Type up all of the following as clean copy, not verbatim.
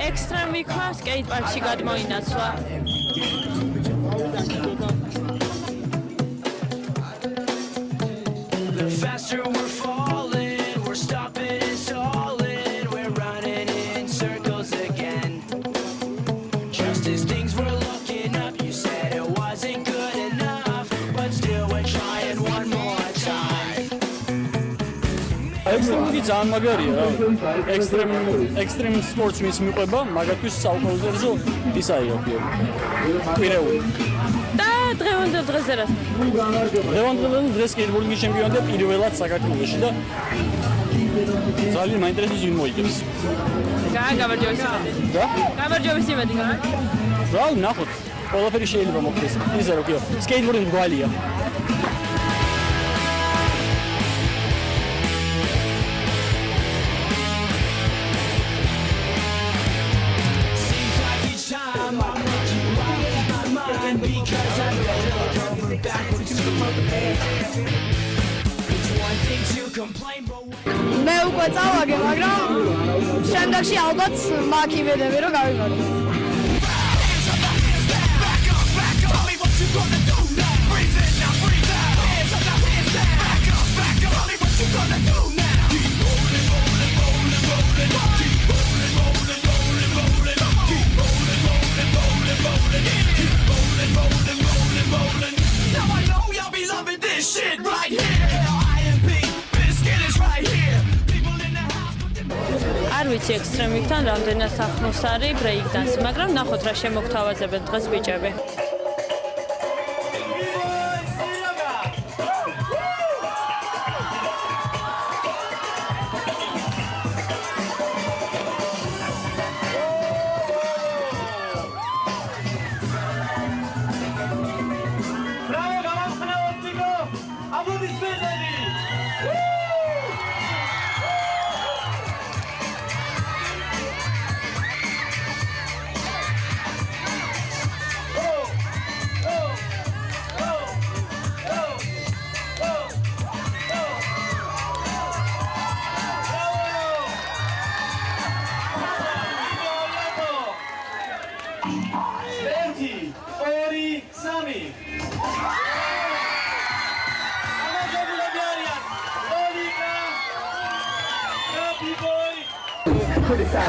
Extreme ვიქნა skate parkში გადმოინაცვლა. The faster we're falling, we're stopping and stalling, we're running in circles again. Just as things were looking up, you said it wasn't good enough, but still we're trying one more time. Extreme ძალიან მაგარია რა. Extreme sports მის მიყვება, მაგათთვის საუკუნეზე ისაა პირეული. და დღევანდელ დღეზე რა? დღევანდელ დღეს სკეიტბორდინგის ჩემპიონია პირველად საქართველოში და ძალიან მაინტერესებს ვინ მოიგებს. გამარჯვების იმედი. და? გამარჯვების იმედი. რა ნახოთ. ყველაფერი შეიძლება მოხდეს. ისე რომ სკეიტბორდინგი გვალია. Because I know over backwards to my bed. It's one thing to complain, but მე უკვე წავაგე, მაგრამ შემდეგში ალბათ მაგ იმედები რომ გავიმარჯვო. tell me what you gonna do now. Breathe in, now breathe out. Hands up, now hands down. Back up. Tell me what you gonna do now. Keep rolling, rolling, rolling, rolling. Keep rolling, rolling, rolling, rolling. Keep rolling, rolling, rolling, rolling. Keep rolling, rolling, rolling, rolling. Now I know y'all be loving this shit right here. IMP, Biscuit is right here. People in the house put them არ ვიცი Extreme ვიქთან რამდენად ახმოს არის break dance, მაგრამ ნახოთ რა შემოგთავაზებენ დღეს ბიჭები.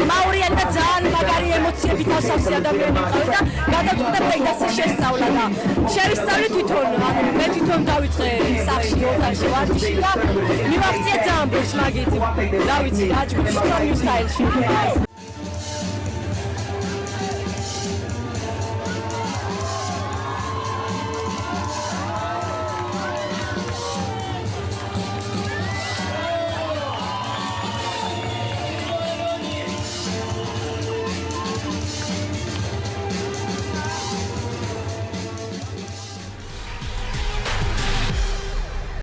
მაურიანი და ძალიან მაგარი ემოციები თავსავსე ადამიანი ყავი და გადავწყვიტე break-dance-ს შესწავლა და შევისწავლე თვითონ, მე თვითონ დავიწყე სახში ოთახში ვარჯიში და მივახციე ძალიან ბევრს მაგით. რა ვიცი, აჯგუფში და new style-ში.